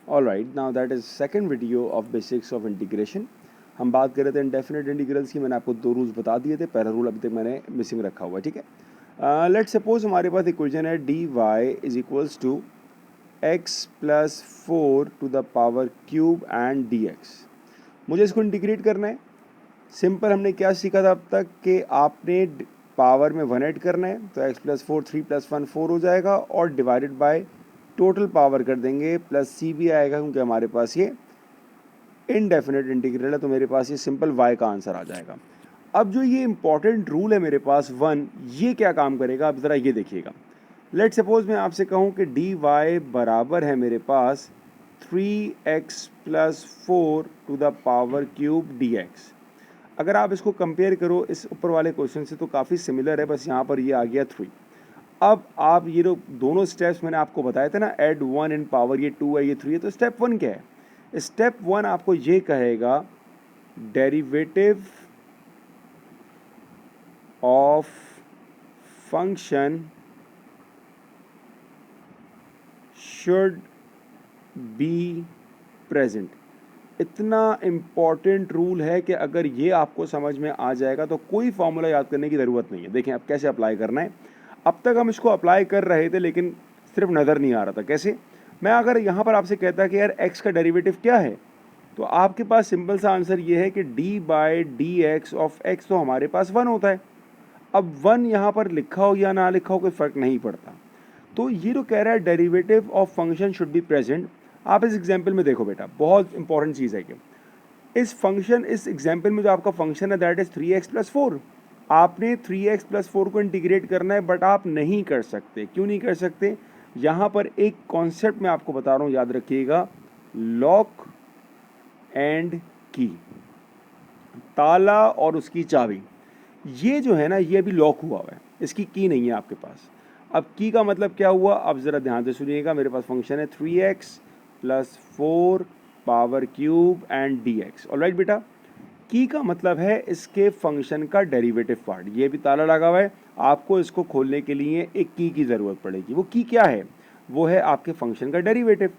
Alright, now that is second video of basics of integration. हम बात कर रहे थे इंडेफिनिट इंटीग्रल्स की। मैंने आपको दो रूल्स बता दिए थे। पहला रूल अभी तक मैंने मिसिंग रखा हुआ है, ठीक है। लेट्स सपोज हमारे पास इक्वेशन है d y is equals to x plus 4 to the power cube and d x. मुझे इसको इंटीग्रेट करना है। सिंपल, हमने क्या सीखा था अब तक कि आपने पावर में 1 ऐड करना है, तो x प्लस 4 3 प्लस 1 4 हो जाएगा, और डिवाइडेड बाय टोटल पावर कर देंगे, प्लस c भी आएगा क्योंकि हमारे पास ये इनडेफिनेट इंटीग्रल है, तो मेरे पास ये सिंपल y का आंसर आ जाएगा। अब जो ये इंपॉर्टेंट रूल है मेरे पास 1, ये क्या काम करेगा अब ज़रा ये देखिएगा। लेट सपोज मैं आपसे कहूँ कि डी वाई बराबर है मेरे पास 3x plus 4 to the power cube d x. अगर आप इसको कंपेयर करो इस ऊपर वाले क्वेश्चन से तो काफ़ी सिमिलर है, बस यहाँ पर ये आ गया 3। अब आप ये दोनों स्टेप्स मैंने आपको बताए थे ना, ऐड 1 इन पावर, ये 2 है ये 3 है, तो स्टेप 1 क्या है? स्टेप 1 आपको ये कहेगा derivative of function should be present. इतना इम्पॉर्टेंट रूल है कि अगर ये आपको समझ में आ जाएगा तो कोई फॉर्मूला याद करने की ज़रूरत नहीं है। देखें अब कैसे अप्लाई करना है। अब तक हम इसको अप्लाई कर रहे थे लेकिन सिर्फ नज़र नहीं आ रहा था। कैसे? मैं अगर यहाँ पर आपसे कहता कि यार x का डेरिवेटिव क्या है, तो आपके पास सिंपल सा आंसर ये है कि d by D x of x, तो हमारे पास 1 होता है। अब 1 यहाँ पर लिखा हो या ना लिखा हो कोई फ़र्क नहीं पड़ता। तो ये जो कह रहा है derivative of function should be present, आप इस एग्जाम्पल में देखो बेटा, बहुत इंपॉर्टेंट चीज़ है कि इस एग्जाम्पल में जो आपका फंक्शन है दैट इज़ 3x प्लस 4। आपने 3x प्लस 4 को इंटीग्रेट करना है, बट आप नहीं कर सकते। क्यों नहीं कर सकते? यहाँ पर एक कॉन्सेप्ट मैं आपको बता रहा हूँ, याद रखिएगा, लॉक एंड की, ताला और उसकी चाबी। ये जो है ना, ये अभी लॉक हुआ है, इसकी की नहीं है आपके पास। अब की का मतलब क्या हुआ? अब ज़रा ध्यान से सुनिएगा। मेरे पास फंक्शन है 3x plus 4 power cube and d x. Alright बेटा, की का मतलब है इसके फंक्शन का डेरिवेटिव पार्ट। ये भी ताला लगा हुआ है, आपको इसको खोलने के लिए एक की ज़रूरत पड़ेगी। वो की क्या है? वो है आपके फंक्शन का डेरिवेटिव।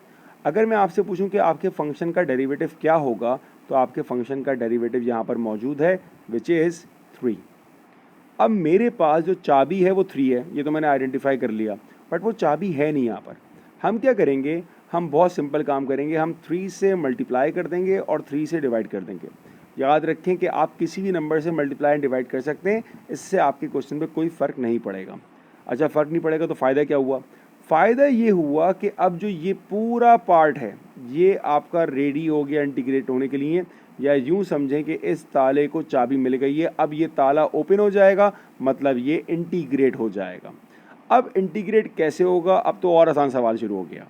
अगर मैं आपसे पूछूं कि आपके फंक्शन का डेरिवेटिव क्या होगा, तो आपके फंक्शन का डेरिवेटिव यहाँ पर मौजूद है, विच इज़ 3। अब मेरे पास जो चाबी है वो 3 है, ये तो मैंने आइडेंटिफाई कर लिया, बट वो चाबी है नहीं यहाँ पर। हम क्या करेंगे? हम बहुत सिंपल काम करेंगे, हम 3 से मल्टीप्लाई कर देंगे और 3 से डिवाइड कर देंगे। याद रखें कि आप किसी भी नंबर से मल्टीप्लाई एंड डिवाइड कर सकते हैं, इससे आपके क्वेश्चन पे कोई फ़र्क नहीं पड़ेगा। अच्छा, फ़र्क नहीं पड़ेगा तो फ़ायदा क्या हुआ? फ़ायदा ये हुआ कि अब जो ये पूरा पार्ट है ये आपका रेडी हो गया इंटीग्रेट होने के लिए, या यूं समझें कि इस ताले को चाबी मिल गई है। अब ये ताला ओपन हो जाएगा, मतलब ये इंटीग्रेट हो जाएगा। अब इंटीग्रेट कैसे होगा? अब तो और आसान सवाल शुरू हो गया।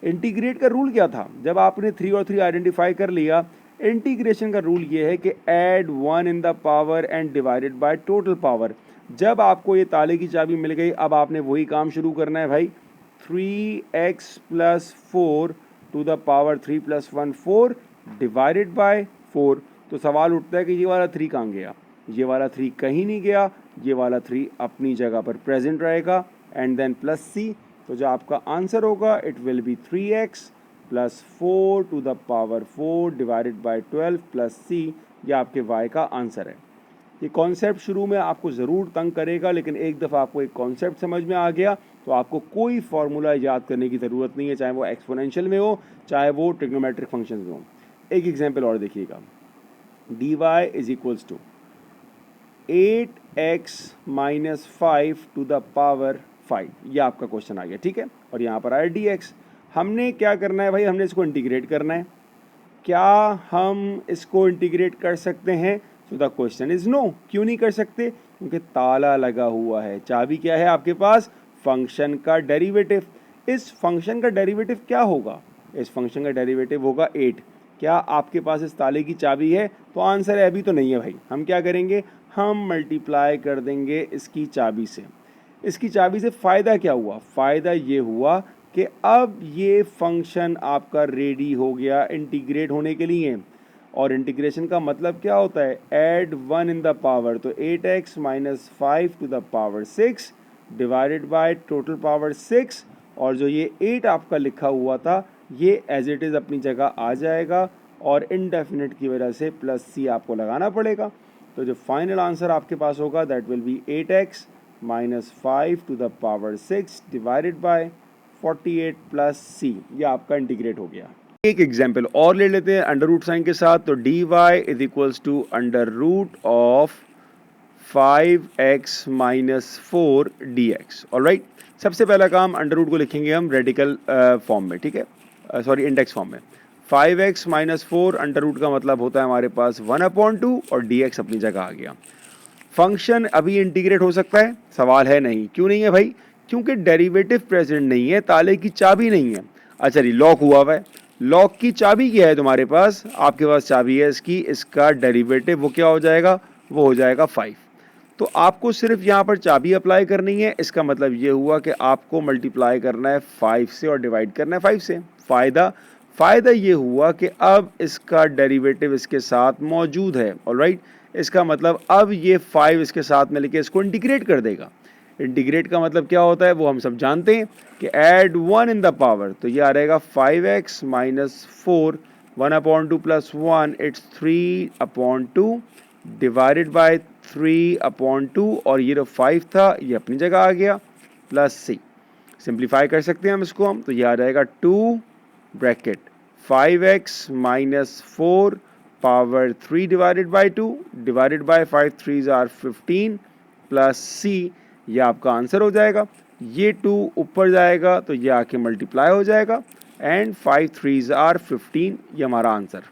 इंटीग्रेट का रूल क्या था? जब आपने 3 और 3 आइडेंटिफाई कर लिया, इंटीग्रेशन का रूल ये है कि add 1 in the power and divided by total power. जब आपको ये ताले की चाबी मिल गई, अब आपने वही काम शुरू करना है भाई। 3x plus 4 to the power 3 प्लस 1 4 डिवाइडेड बाय 4। तो सवाल उठता है कि ये वाला 3 कहाँ गया? ये वाला 3 कहीं नहीं गया, ये वाला 3 अपनी जगह पर प्रेजेंट रहेगा, एंड देन प्लस c। तो जो आपका आंसर होगा it will be 3x plus 4 to the power 4 divided by 12 plus c। ये आपके y का आंसर है। ये कॉन्सेप्ट शुरू में आपको ज़रूर तंग करेगा, लेकिन एक दफ़ा आपको एक कॉन्सेप्ट समझ में आ गया तो आपको कोई फार्मूला याद करने की ज़रूरत नहीं है, चाहे वो एक्सपोनेंशियल में हो, चाहे वो ट्रिग्नोमेट्रिक फंक्शन में हो। एक एग्जांपल और देखिएगा, d y is equals to 8x minus 5 to the power 5। ये आपका क्वेश्चन आ गया, ठीक है। और यहाँ पर आया डी एक्स। हमने क्या करना है भाई? हमने इसको इंटीग्रेट करना है। क्या हम इसको इंटीग्रेट कर सकते हैं? तो द क्वेश्चन इज नो। क्यों नहीं कर सकते? क्योंकि ताला लगा हुआ है। चाबी क्या है आपके पास? फंक्शन का डेरिवेटिव। इस फंक्शन का डेरिवेटिव क्या होगा? इस फंक्शन का डेरिवेटिव होगा 8। क्या आपके पास इस ताले की चाबी है? तो आंसर है अभी तो नहीं है भाई। हम क्या करेंगे? हम मल्टीप्लाई कर देंगे इसकी चाबी से। इसकी चाबी से फ़ायदा क्या हुआ? फ़ायदा ये हुआ कि अब ये फंक्शन आपका रेडी हो गया इंटीग्रेट होने के लिए। और इंटीग्रेशन का मतलब क्या होता है? ऐड 1 इन द पावर, तो 8x minus 5 to the power 6 divided by total power 6, और जो ये 8 आपका लिखा हुआ था ये एज इट इज़ अपनी जगह आ जाएगा और इनडेफिनिट की वजह से प्लस सी आपको लगाना पड़ेगा। तो जो फाइनल आंसर आपके पास होगा that will be 8x minus 5 to the power 6 divided by 48 plus C. ये आपका इंटीग्रेट हो गया। एक एग्जाम्पल और ले लेते हैं अंडर रूट साइन के साथ। तो dy is equals to under root of 5x minus 4 dx। Alright, सबसे पहला काम अंडर रूट को लिखेंगे हम रेडिकल फॉर्म में, ठीक है, सॉरी इंडेक्स फॉर्म में। 5x माइनस 4 अंडर रूट का मतलब होता है हमारे पास 1/2 और dx अपनी जगह आ गया। फंक्शन अभी इंटीग्रेट हो सकता है, सवाल है नहीं। क्यों नहीं है भाई? क्योंकि डेरिवेटिव प्रेजेंट नहीं है, ताले की चाबी नहीं है। अच्छा जी, लॉक हुआ हुआ है। लॉक की चाबी क्या है तुम्हारे पास? आपके पास चाबी है इसकी, इसका डेरिवेटिव वो क्या हो जाएगा? वो हो जाएगा 5। तो आपको सिर्फ यहाँ पर चाबी अप्लाई करनी है। इसका मतलब ये हुआ कि आपको मल्टीप्लाई करना है 5 से और डिवाइड करना है 5 से। फ़ायदा ये हुआ कि अब इसका डेरिवेटिव इसके साथ मौजूद है। ऑलराइट, इसका मतलब अब ये 5 इसके साथ में लेके इसको इंटीग्रेट कर देगा। इंटीग्रेट का मतलब क्या होता है वो हम सब जानते हैं कि ऐड 1 इन द पावर। तो ये आ रहेगा 5x minus 4 1/2 plus 1 it's 3/2 divided by 3/2 और ये जो 5 था ये अपनी जगह आ गया प्लस सी। सिंप्लीफाई कर सकते हैं हम इसको हम, तो ये आ जाएगा 2 bracket 5x minus 4 power 3 divided by 2 divided by 5 3s are 15 plus C. ये आपका आंसर हो जाएगा। ये 2 ऊपर जाएगा तो ये आके मल्टीप्लाई हो जाएगा एंड 5 3s आर 15। ये हमारा आंसर।